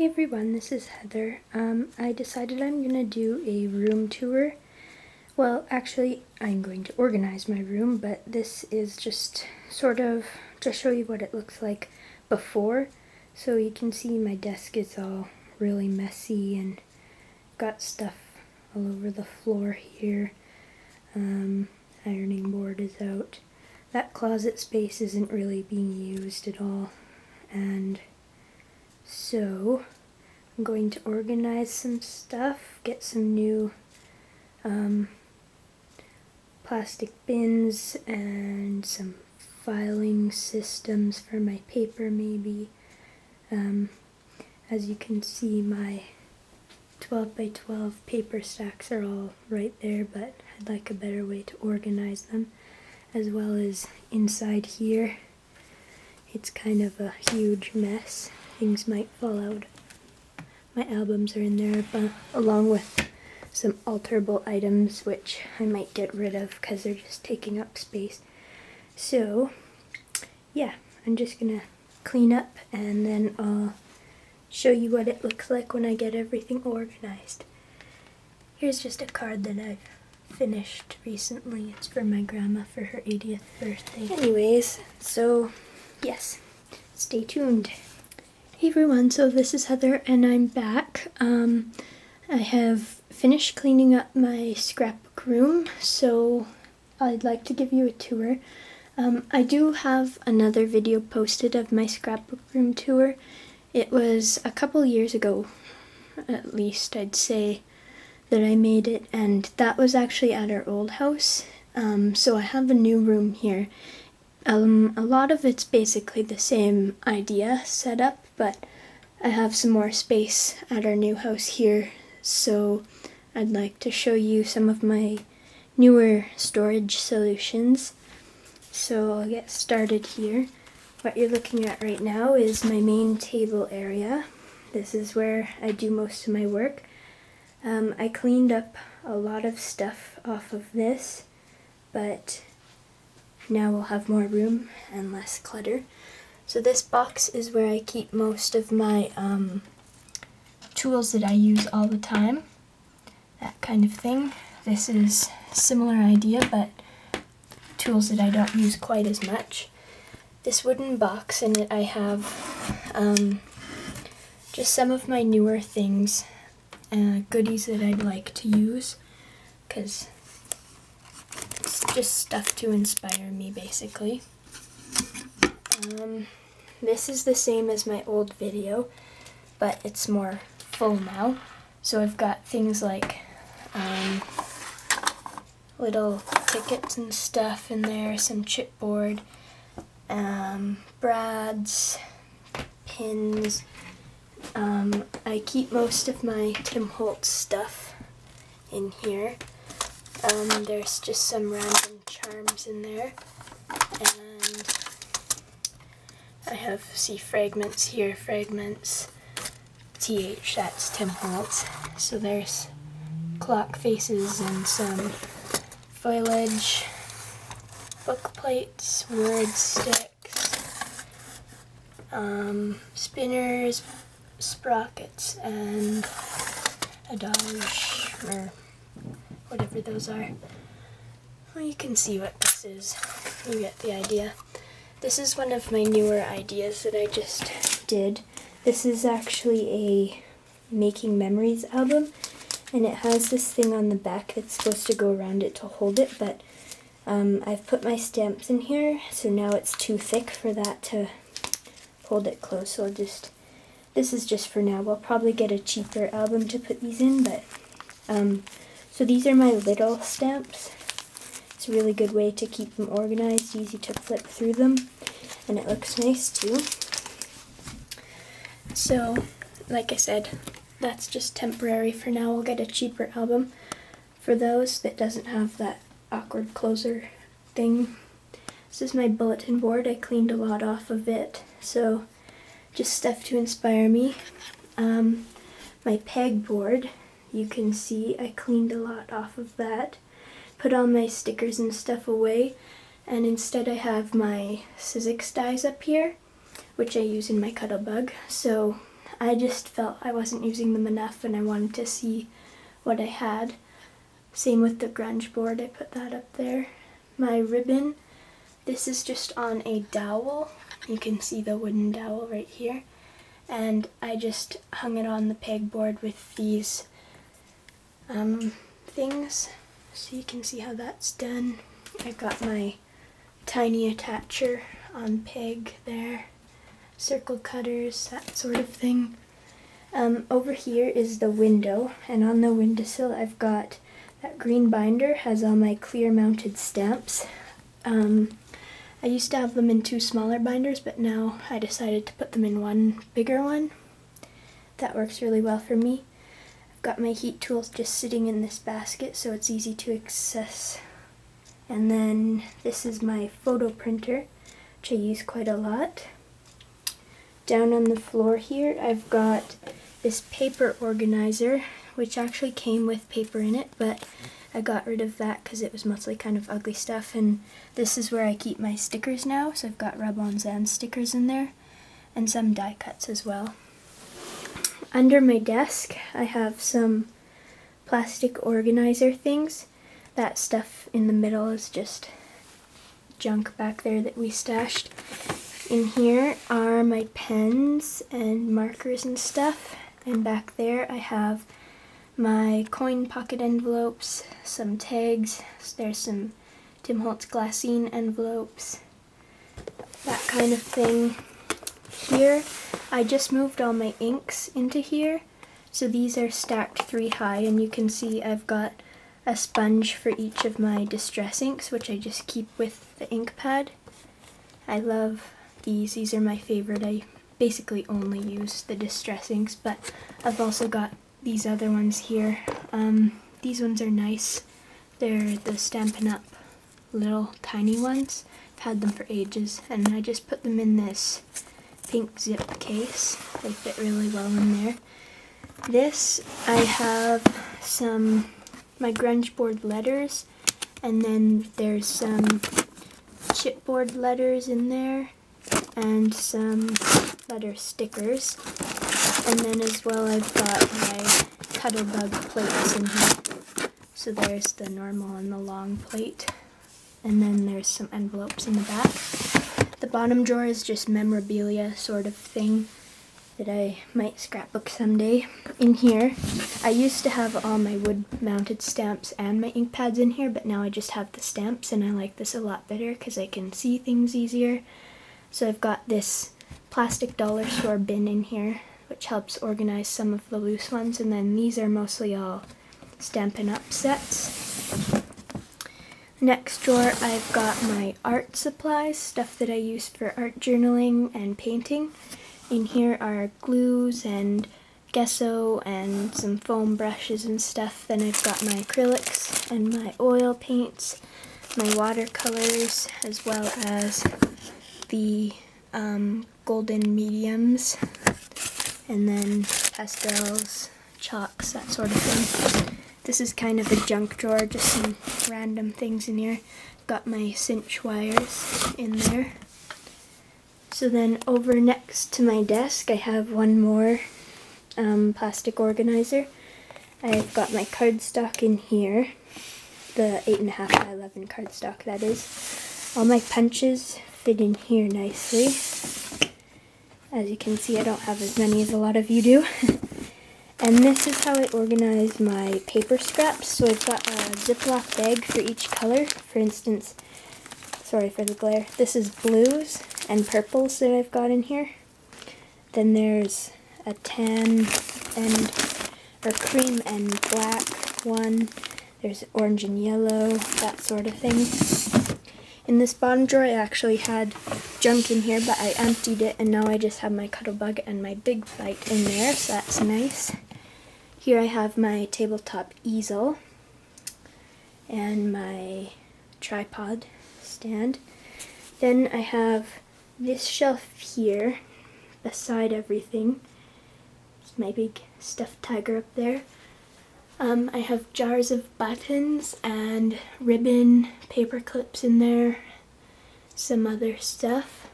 Hey everyone, this is Heather. I decided I'm going to do a room tour. Well, actually, I'm going to organize my room, but this is just sort of to show you what it looks like before. So you can see my desk is all really messy and got stuff all over the floor here. Ironing board is out. That closet space isn't really being used at all. And so I'm going to organize some stuff, get some new plastic bins and some filing systems for my paper maybe. As you can see, my 12 by 12 paper stacks are all right there, but I'd like a better way to organize them, as well as inside here. It's kind of a huge mess. Things might fall out. My albums are in there, but along with some alterable items which I might get rid of because they're just taking up space. So yeah, I'm just gonna clean up and then I'll show you what it looks like when I get everything organized. Here's just a card that I've finished recently. It's for my grandma for her 80th birthday. Anyways, so yes, stay tuned. Hey everyone, so this is Heather and I'm back. I have finished cleaning up my scrapbook room, so I'd like to give you a tour. I do have another video posted of my scrapbook room tour. It was a couple years ago, at least I'd say, that I made it, and that was actually at our old house. So I have a new room here. A lot of it's basically the same idea set up, but I have some more space at our new house here, so I'd like to show you some of my newer storage solutions. So I'll get started here. What you're looking at right now is my main table area. This is where I do most of my work. I cleaned up a lot of stuff off of this, but now we'll have more room and less clutter. So this box is where I keep most of my tools that I use all the time, that kind of thing. This is a similar idea, but tools that I don't use quite as much. This wooden box, in it I have just some of my newer things, goodies that I'd like to use, because it's just stuff to inspire me, basically. This is the same as my old video, but it's more full now. So I've got things like little tickets and stuff in there, some chipboard, brads, pins. I keep most of my Tim Holtz stuff in here. There's just some random charms in there, and I have, see, fragments here, fragments, TH, that's Tim Holtz. So there's clock faces and some foliage, book plates, word sticks, spinners, sprockets, and a doge, or whatever those are. Well, you can see what this is. You get the idea. This is one of my newer ideas that I just did. This is actually a Making Memories album, and it has this thing on the back that's supposed to go around it to hold it, but I've put my stamps in here, so now it's too thick for that to hold it close, so this is just for now. I'll probably get a cheaper album to put these in, but so these are my little stamps. It's a really good way to keep them organized, easy to flip through them, and it looks nice too. So, like I said, that's just temporary for now. I'll get a cheaper album for those that doesn't have that awkward closer thing. This is my bulletin board. I cleaned a lot off of it, so just stuff to inspire me. My pegboard, you can see I cleaned a lot off of that. Put all my stickers and stuff away, and instead I have my Sizzix dies up here, which I use in my Cuttlebug. So I just felt I wasn't using them enough and I wanted to see what I had. Same with the grunge board, I put that up there. My ribbon, this is just on a dowel. You can see the wooden dowel right here. And I just hung it on the pegboard with these things, so you can see how that's done. I got my tiny attacher on peg there, circle cutters, that sort of thing. Over here is the window, and on the windowsill I've got that green binder, has all my clear mounted stamps. I used to have them in 2 smaller binders, but now I decided to put them in one bigger one. That works really well for me. I've got my heat tools just sitting in this basket so it's easy to access. And then this is my photo printer, which I use quite a lot. Down on the floor here I've got this paper organizer, which actually came with paper in it, but I got rid of that because it was mostly kind of ugly stuff, and this is where I keep my stickers now, so I've got rub-ons and stickers in there, and some die cuts as well. Under my desk I have some plastic organizer things. That stuff in the middle is just junk back there that we stashed. In here are my pens and markers and stuff, and back there I have my coin pocket envelopes, some tags, there's some Tim Holtz glassine envelopes, that kind of thing. Here, I just moved all my inks into here, so these are stacked 3 high, and you can see I've got a sponge for each of my distress inks, which I just keep with the ink pad. I love these are my favorite. I basically only use the distress inks, but I've also got these other ones here. These ones are nice. They're the Stampin' Up! Little tiny ones. I've had them for ages, and I just put them in this pink zip case. They fit really well in there. This, I have my grunge board letters, and then there's some chipboard letters in there, and some letter stickers. And then as well I've got my Cuttlebug plates in here. So there's the normal and the long plate. And then there's some envelopes in the back. The bottom drawer is just memorabilia sort of thing that I might scrapbook someday. In here, I used to have all my wood mounted stamps and my ink pads in here, but now I just have the stamps, and I like this a lot better because I can see things easier. So I've got this plastic dollar store bin in here, which helps organize some of the loose ones, and then these are mostly all Stampin' Up! Sets. Next drawer I've got my art supplies, stuff that I use for art journaling and painting. In here are glues and gesso and some foam brushes and stuff. Then I've got my acrylics and my oil paints, my watercolors, as well as the golden mediums, and then pastels, chalks, that sort of thing. This is kind of a junk drawer, just some random things in here. Got my cinch wires in there. So then over next to my desk I have one more plastic organizer. I've got my cardstock in here, the 8.5 by 11 cardstock that is. All my punches fit in here nicely. As you can see, I don't have as many as a lot of you do. And this is how I organize my paper scraps. So I've got a Ziploc bag for each color. For instance, sorry for the glare, this is blues and purples that I've got in here. Then there's a tan or cream and black one. There's orange and yellow, that sort of thing. In this bottom drawer I actually had junk in here, but I emptied it, and now I just have my Cuttlebug and my Big Bite in there, so that's nice. Here I have my tabletop easel and my tripod stand. Then I have this shelf here beside everything. There's my big stuffed tiger up there. I have jars of buttons and ribbon, paper clips in there, some other stuff.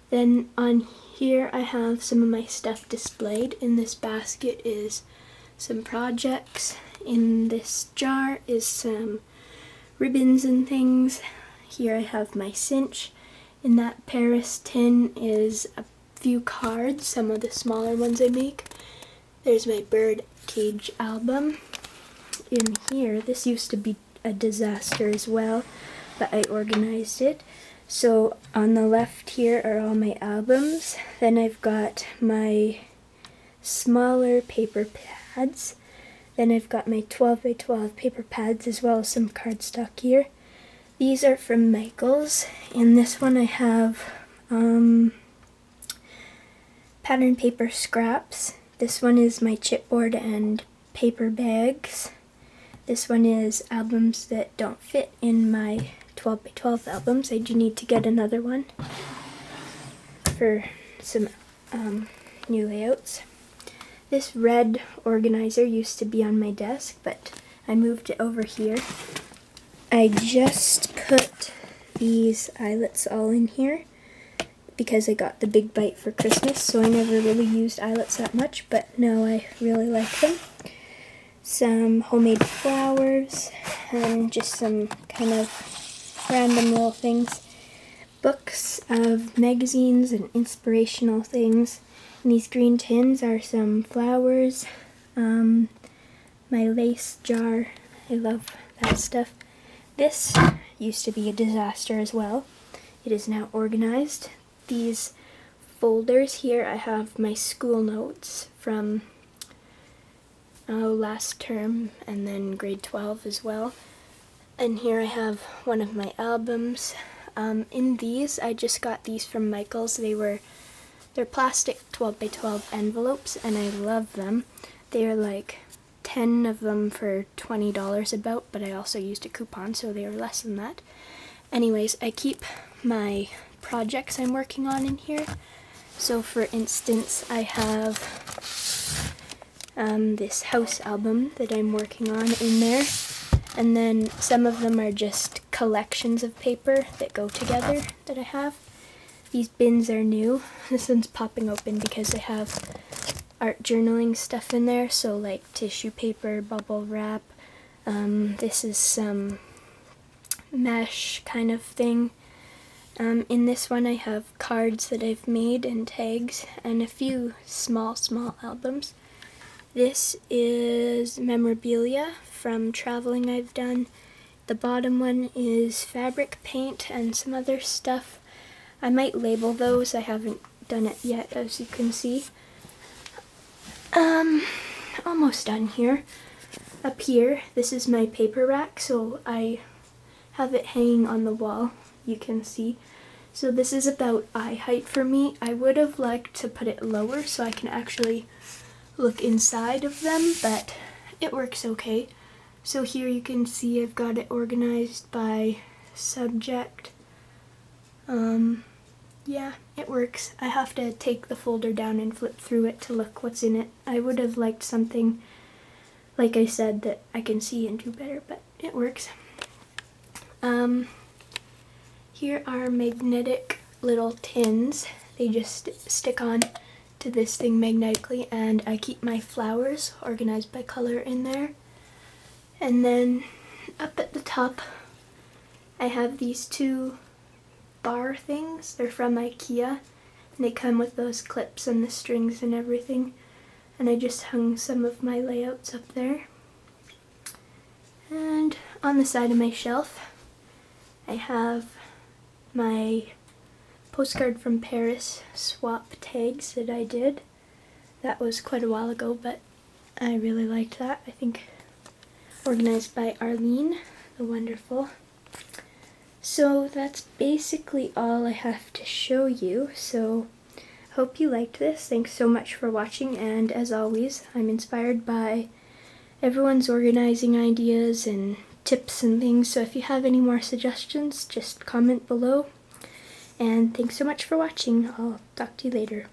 Then on here I have some of my stuff displayed. In this basket is some projects. In this jar is some ribbons and things. Here I have my cinch. In that Paris tin is a few cards, some of the smaller ones I make. There's my bird cage album. In here, this used to be a disaster as well, but I organized it. So on the left here are all my albums. Then I've got my smaller paper pads. Then I've got my 12 by 12 paper pads as well as some cardstock here. These are from Michaels. In this one I have pattern paper scraps. This one is my chipboard and paper bags. This one is albums that don't fit in my 12 by 12 albums. I do need to get another one for some new layouts. This red organizer used to be on my desk, but I moved it over here. I just put these eyelets all in here because I got the big bite for Christmas, so I never really used eyelets that much, but now I really like them. Some homemade flowers and just some kind of random little things. Books of magazines and inspirational things. And these green tins are some flowers. My lace jar, I love that stuff. This used to be a disaster as well. It is now organized. These folders here, I have my school notes from last term and then grade 12 as well. And here I have one of my albums. In these, I just got these from Michaels. They're plastic 12 by 12 envelopes and I love them. They're like 10 of them for $20 about, but I also used a coupon, so they were less than that. Anyways, I keep my projects I'm working on in here. So for instance, I have this house album that I'm working on in there. And then some of them are just collections of paper that go together that I have. These bins are new. This one's popping open because I have art journaling stuff in there, so like tissue paper, bubble wrap. This is some mesh kind of thing. In this one I have cards that I've made and tags and a few small albums. This is memorabilia from traveling I've done. The bottom one is fabric paint and some other stuff. I might label those, I haven't done it yet, as you can see. Almost done here. Up here, this is my paper rack, so I have it hanging on the wall, you can see. So this is about eye height for me. I would have liked to put it lower so I can actually look inside of them, but it works okay. So here you can see I've got it organized by subject. Yeah, it works. I have to take the folder down and flip through it to look what's in it. I would have liked something, like I said, that I can see and do better, but it works. Here are magnetic little tins. They just stick on to this thing magnetically, and I keep my flowers organized by color in there. And then up at the top, I have these two bar things. They're from IKEA, and they come with those clips and the strings and everything. And I just hung some of my layouts up there. And on the side of my shelf, I have my postcard from Paris swap tags that I did. That was quite a while ago, but I really liked that. I think organized by Arlene, the wonderful. So that's basically all I have to show you. So hope you liked this. Thanks so much for watching, and as always, I'm inspired by everyone's organizing ideas and tips and things, so if you have any more suggestions, just comment below. And thanks so much for watching. I'll talk to you later.